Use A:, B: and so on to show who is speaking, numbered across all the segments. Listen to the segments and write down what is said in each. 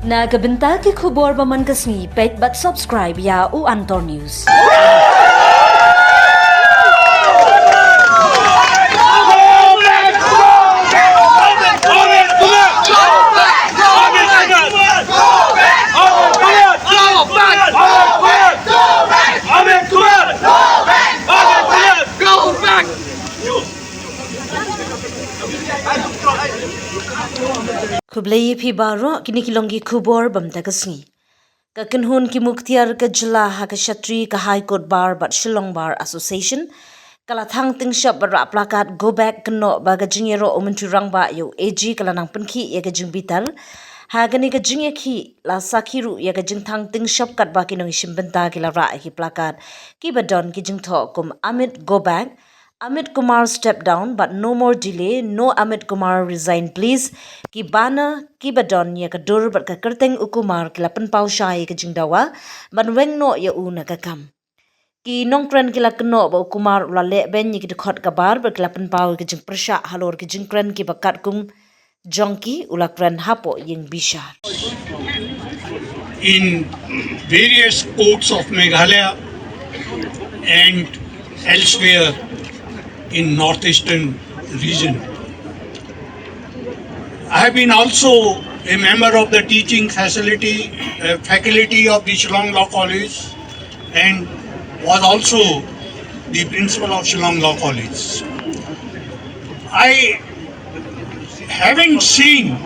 A: Nagabenta ki khubor ba man kasni pet but subscribe ya u Antor News. Kublai phi baro kini kilongi khubor bamta kasni. Ka kanhun ki muktiar ka jila haka shatri ka High Court Bar but Shillong Bar Association kalathang tyngshop bara placard go back kno ba ga jingero omentri rangba yo AG kalanang penkhi ya ga jingbitar ha gani ga jingye khi la sakhiru ya ga jingthang tyngshop kat ba kinong shimbenta kila ra hi placard ki badon ki jingtho kum Amit go back Amit Kumar step down but no more delay. No Amit Kumar resign please. Ki bana ki badon ya ka dur but ka kerteng ukumar ki lapan pau syai ka jingdawa but weng no ya una ka kam. Ki nongkren ki la keno ba ukumar ula le ben ya ki dekhot ka bar but ki lapan pau ki jing persya halor ki jingkren ki bakat kum jongki ula kren hapo ying bishar.
B: In various courts of Meghalaya and elsewhere in northeastern region. I have been also a member of the teaching faculty of the Shillong Law College and was also the principal of Shillong Law College. I haven't seen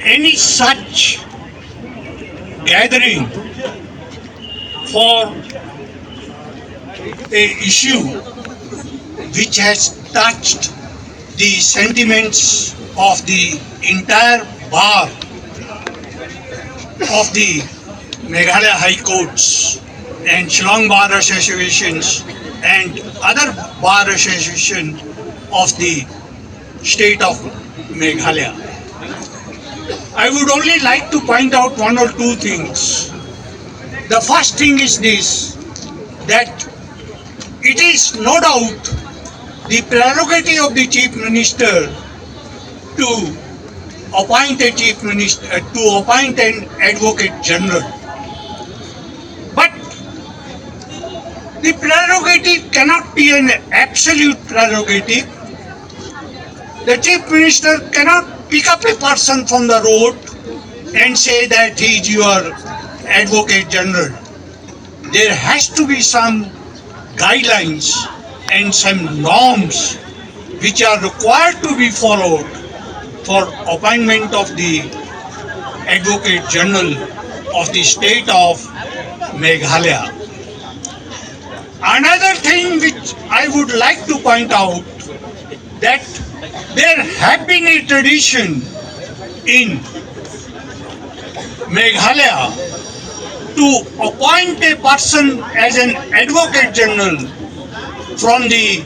B: any such gathering for a issue which has touched the sentiments of the entire bar of the Meghalaya High Courts and Shillong Bar Associations and other bar associations of the state of Meghalaya. I would only like to point out one or two things. The first thing is this, that it is no doubt the prerogative of the Chief Minister to appoint a Chief Minister, to appoint an Advocate General. But the prerogative cannot be an absolute prerogative. The Chief Minister cannot pick up a person from the road and say that he is your Advocate General. There has to be some guidelines and some norms which are required to be followed for appointment of the Advocate General of the state of Meghalaya. Another thing which I would like to point out, that there have been a tradition in Meghalaya to appoint a person as an Advocate General from the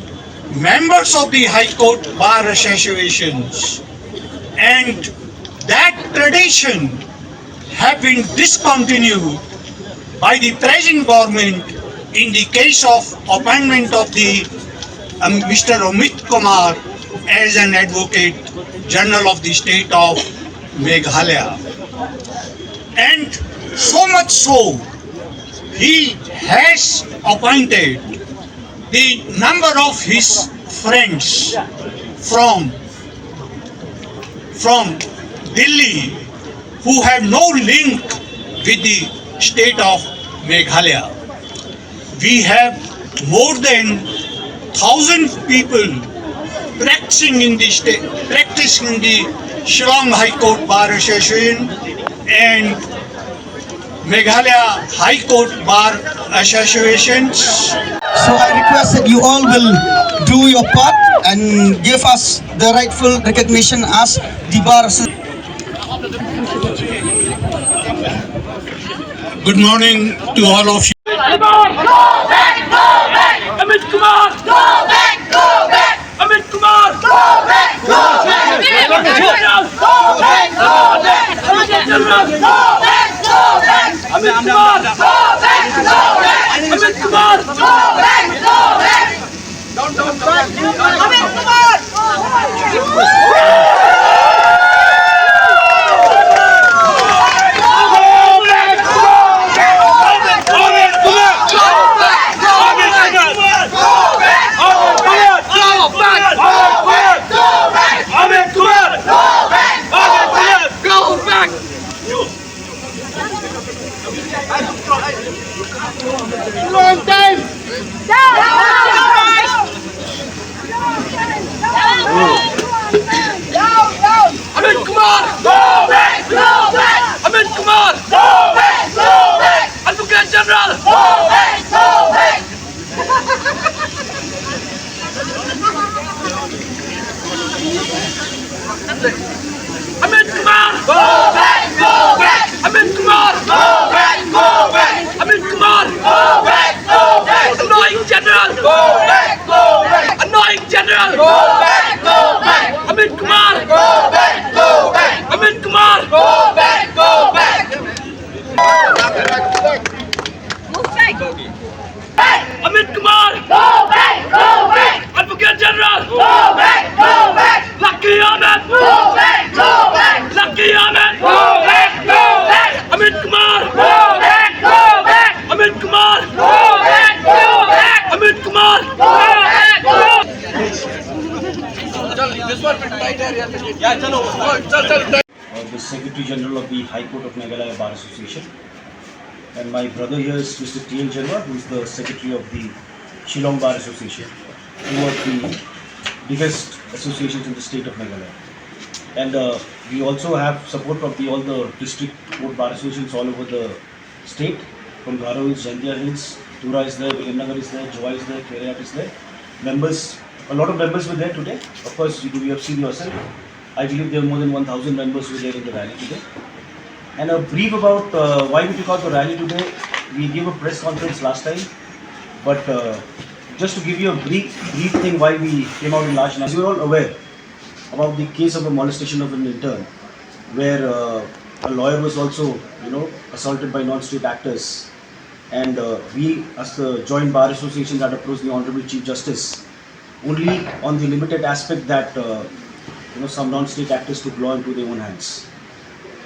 B: members of the High Court Bar Associations, and that tradition have been discontinued by the present government in the case of appointment of the Mr. Amit Kumar as an Advocate General of the state of Meghalaya. And so much so, he has appointed the number of his friends from Delhi who have no link with the state of Meghalaya. We have more than 1,000 people practicing in the Shillong High Court Bar Association and Meghalaya High Court Bar Associations.
C: So I request that you all will do your part and give us the rightful recognition as the bar.
B: Good morning to all of you.
D: Go back! Amit Kumar! Go back! Amit Kumar! Go back! Amit Kumar! Go back! Amit Kumar! Go back! Amit Kumar! Go back! Amit Kumar!
E: Secretary General of the High Court of Meghalaya Bar Association. And my brother here is Mr. T.L. Jarma, who is the Secretary of the Shillong Bar Association, two of the biggest associations in the state of Meghalaya. And we also have support of all the district court bar associations all over the state. From Garo Hills, Jandia Hills, Tura is there, Vilimnagar is there, Joa is there, Kerayat is there. Members, a lot of members were there today. Of course, you have seen yourself. I believe there are more than 1,000 members who were there in the rally today. And a brief about why we took out the rally today. We gave a press conference last time, but just to give you a brief thing why we came out in large numbers. You are all aware about the case of a molestation of an intern, where a lawyer was also, assaulted by non-state actors, and we, as the Joint Bar Association, had approached the Honorable Chief Justice only on the limited aspect that some non-state actors took law into their own hands,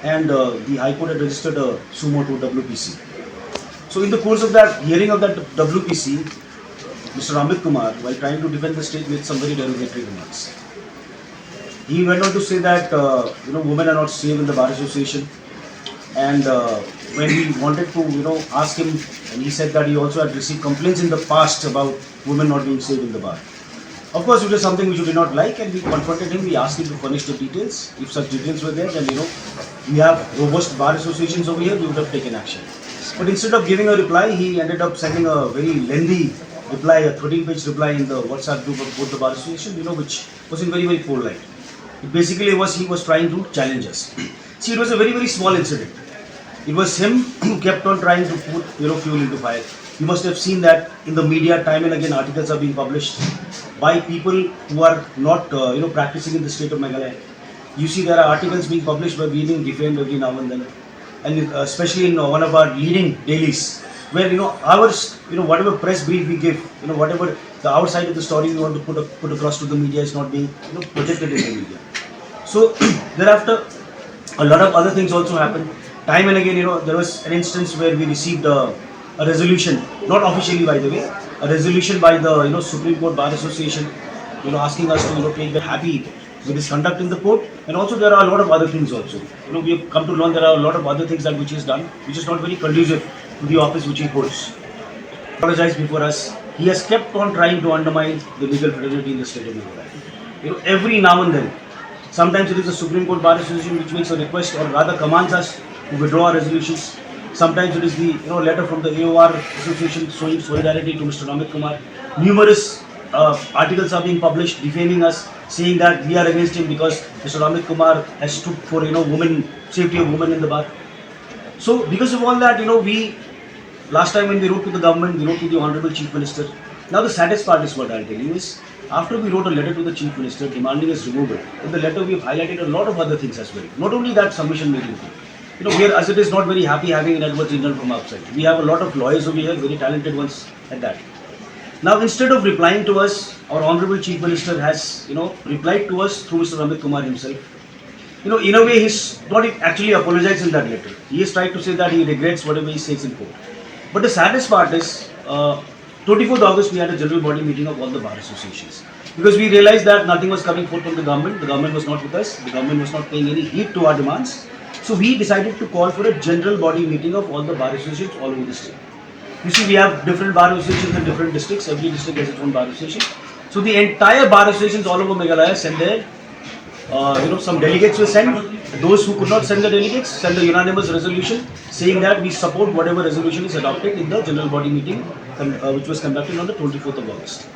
E: and the High Court had registered a sumo to WPC. So, in the course of that hearing of that WPC, Mr. Amit Kumar, while trying to defend the state, made some very derogatory remarks. He went on to say that women are not safe in the bar association, and when we wanted to ask him, and he said that he also had received complaints in the past about women not being safe in the bar. Of course, it was something which we did not like, and we confronted him. We asked him to furnish the details. If such details were there, then we have robust bar associations over here. We would have taken action. But instead of giving a reply, he ended up sending a very lengthy reply, a 13-page reply in the WhatsApp group of both the bar association, which was in very, very poor light. Basically, he was trying to challenge us. See, it was a very, very small incident. It was him who kept on trying to put fuel into fire. You must have seen that in the media time and again. Articles are being published by people who are not practicing in the state of Meghalaya. You see, there are articles being published where we being defamed every now and then, and especially in one of our leading dailies, where ours, whatever press brief we give, whatever our side of the story we want to put across to the media is not being projected in the media. So thereafter, a lot of other things also happened. Time and again, there was an instance where we received a resolution, not officially by the way, a resolution by the Supreme Court Bar Association, asking us to take the happy with his conduct in the court. And also there are a lot of other things also. We have come to learn there are a lot of other things that which he has done, which is not very conducive to the office which he holds. Apologize before us. He has kept on trying to undermine the legal fraternity in the state of Meghalaya. Every now and then, sometimes it is the Supreme Court Bar Association which makes a request or rather commands us to withdraw our resolutions. Sometimes it is the letter from the AOR Association showing solidarity to Mr. Amit Kumar. Numerous articles are being published defaming us, saying that we are against him because Mr. Amit Kumar has stood for safety of women in the bar. So because of all that, we last time when we wrote to the government, we wrote to the Honorable Chief Minister. Now the saddest part is what I'll tell you is, after we wrote a letter to the Chief Minister demanding his removal, in the letter we have highlighted a lot of other things as well. Not only that submission made in we are, as it is, not very happy having an advert general from outside. We have a lot of lawyers over here, very talented ones at that. Now instead of replying to us, our Honorable Chief Minister has replied to us through Mr. Amit Kumar himself. In a way he's not actually apologized in that letter. He has tried to say that he regrets whatever he says in court. But the saddest part is, 24th August we had a general body meeting of all the bar associations. Because we realized that nothing was coming forth from the government was not with us, the government was not paying any heed to our demands. So we decided to call for a general body meeting of all the bar associations all over the state. You see, we have different bar associations in different districts, every district has its own bar association. So the entire bar associations all over Meghalaya sent their, some delegates were sent. Those who could not send the delegates sent a unanimous resolution saying that we support whatever resolution is adopted in the general body meeting which was conducted on the 24th of August.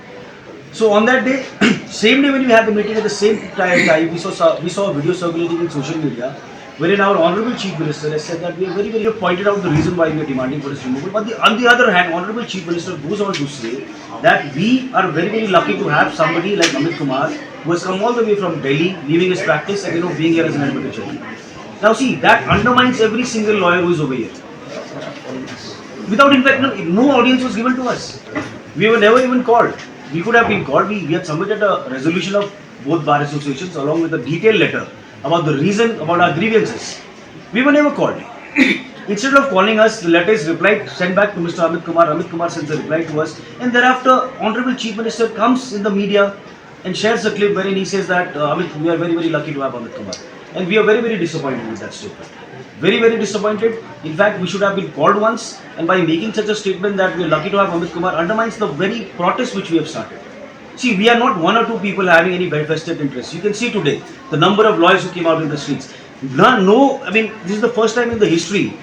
E: So on that day, same day when we had the meeting, at the same time we saw a video circulating in social media wherein our Honorable Chief Minister has said that we are very, very pointed out the reason why we are demanding for his removal. But on the other hand, Honorable Chief Minister goes on to say that we are very, very lucky to have somebody like Amit Kumar who has come all the way from Delhi, leaving his practice and being here as an advocate general. Now see, that undermines every single lawyer who is over here. Without, in fact, no audience was given to us. We were never even called. We could have been called. We had submitted a resolution of both bar associations along with a detailed letter about the reason, about our grievances. We were never called. Instead of calling us, the letter is sent back to Mr. Amit Kumar. Amit Kumar sends a reply to us, and thereafter, Honorable Chief Minister comes in the media and shares a clip wherein he says that Amit, we are very, very lucky to have Amit Kumar. And we are very, very disappointed with that statement. Very, very disappointed. In fact, we should have been called once, and by making such a statement that we are lucky to have Amit Kumar undermines the very protest which we have started. See, we are not one or two people having any vested interests. You can see today the number of lawyers who came out in the streets. No, I mean, this is the first time in the history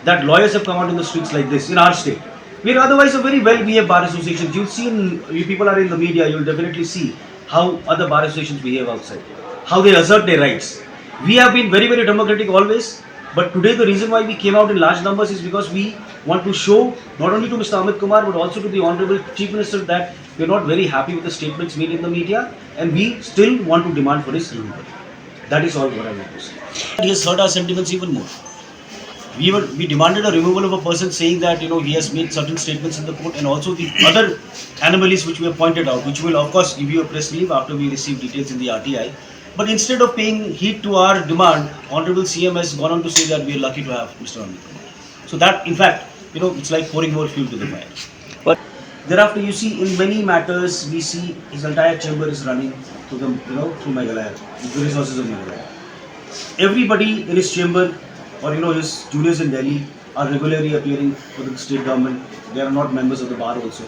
E: that lawyers have come out in the streets like this in our state. We are otherwise a very well-behaved bar association. You'll see, you people are in the media, you'll definitely see how other bar associations behave outside, how they assert their rights. We have been very, very democratic always, but today the reason why we came out in large numbers is because we want to show not only to Mr. Amit Kumar but also to the Honorable Chief Minister that we are not very happy with the statements made in the media, and we still want to demand for his removal. That is all what I want to say. He has hurt our sentiments even more. We demanded a removal of a person saying that he has made certain statements in the court, and also the other anomalies which we have pointed out, which will of course give you a press relief after we receive details in the RTI. But instead of paying heed to our demand, Honorable CM has gone on to say that we are lucky to have Mr. Amit Kumar. So that, in fact, it's like pouring more fuel to the fire. But thereafter, you see, in many matters, we see his entire chamber is running through through Meghalaya, the resources of Meghalaya. Everybody in his chamber, or his juniors in Delhi, are regularly appearing for the state government. They are not members of the bar also,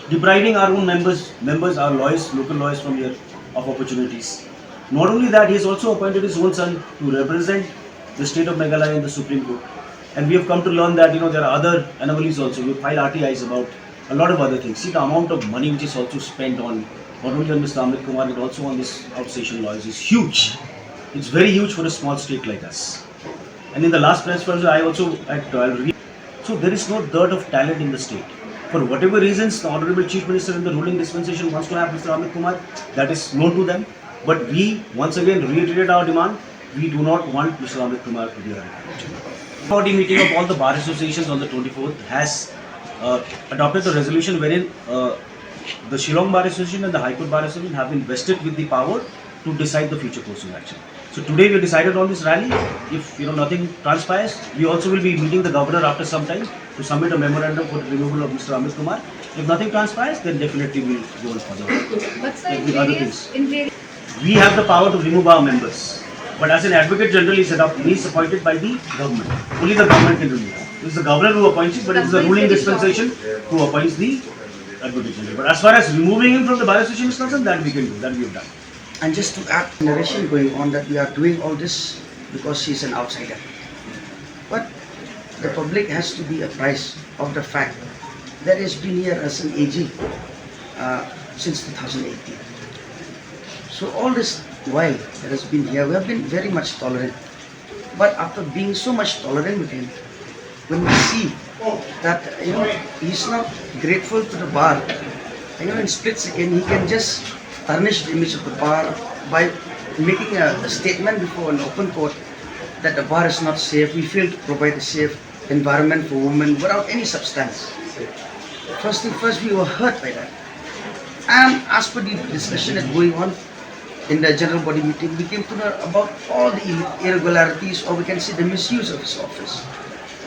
E: depriving our own members, our lawyers, local lawyers from here, of opportunities. Not only that, he has also appointed his own son to represent the state of Meghalaya in the Supreme Court. And we have come to learn that there are other anomalies also. We file RTIs about a lot of other things. See, the amount of money which is also spent on not only on Mr. Amit Kumar but also on this outstation lawyers is huge. It's very huge for a small state like us. And in the last press conference, I also read. So there is no dearth of talent in the state. For whatever reasons, the Honorable Chief Minister in the ruling dispensation wants to have Mr. Amit Kumar, that is known to them. But we once again reiterate our demand. We do not want Mr. Amit Kumar to be around. Body meeting of all the bar associations on the 24th has adopted a resolution wherein the Shillong Bar Association and the High Court Bar Association have been vested with the power to decide the future course of action. So today we decided on this rally. If nothing transpires, we also will be meeting the governor after some time to submit a memorandum for the removal of Mr. Amit Kumar. If nothing transpires, then definitely we will go on further.
F: What's the
E: with other things. We have the power to remove our members, but as an advocate general he is appointed by the government. Only the government can remove him. It is the governor who appoints him, but it is the ruling dispensation who appoints the advocate general. But as far as removing him from the bar association is concerned, that we can do, that we have done.
G: And just to add narration going on that we are doing all this because she's an outsider. But the public has to be apprised of the fact that he has been here as an AG since 2018. So all this while that has been here, we have been very much tolerant. But after being so much tolerant with him, when we see that he's not grateful to the bar, in split second he can just tarnish the image of the bar by making a statement before an open court that the bar is not safe. We fail to provide a safe environment for women without any substance. First thing first, we were hurt by that. And as per the discussion that's going on in the general body meeting, we came to know about all the irregularities, or we can say the misuse of his office.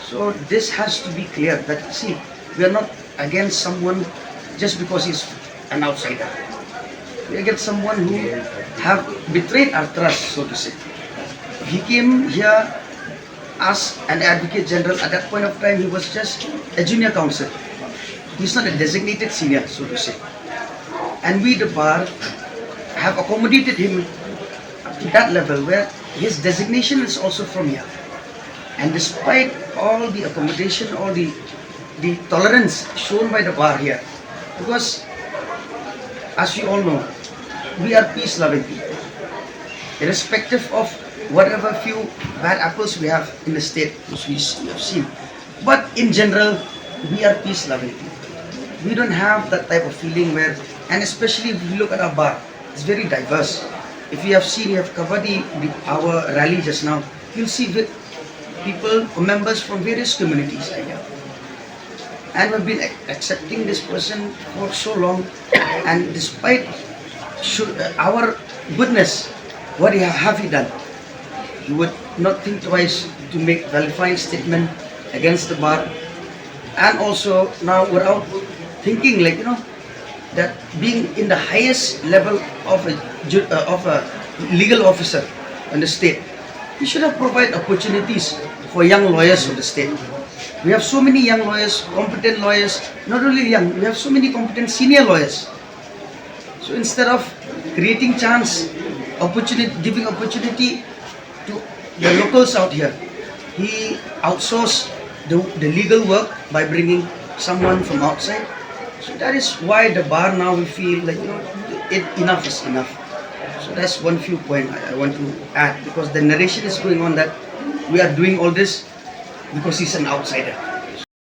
G: So this has to be clear that, see, we are not against someone just because he's an outsider. We are against someone who have betrayed our trust, so to say. He came here as an advocate general. At that point of time, he was just a junior counsel. He's not a designated senior, so to say. And we, the bar, have accommodated him up to that level where his designation is also from here. And despite all the accommodation, all the tolerance shown by the bar here, because as you all know, we are peace-loving people. Irrespective of whatever few bad apples we have in the state, which we have seen. But in general, we are peace-loving people. We don't have that type of feeling where, and especially if you look at our bar, it's very diverse. If you have seen, you have covered our rally just now, you'll see people or members from various communities here. And we've been accepting this person for so long, and despite our goodness, what have he done? You would not think twice to make qualifying statement against the bar, and also now without thinking, that being in the highest level of a legal officer in the state, he should have provided opportunities for young lawyers of the state. We have so many young lawyers, competent lawyers, not only young, we have so many competent senior lawyers. So instead of creating chance, giving opportunity to the locals out here, he outsourced the legal work by bringing someone from outside. So that is why the bar now we feel like, enough is enough. So that's one few point I want to add, because the narration is going on that we are doing all this because he's an outsider.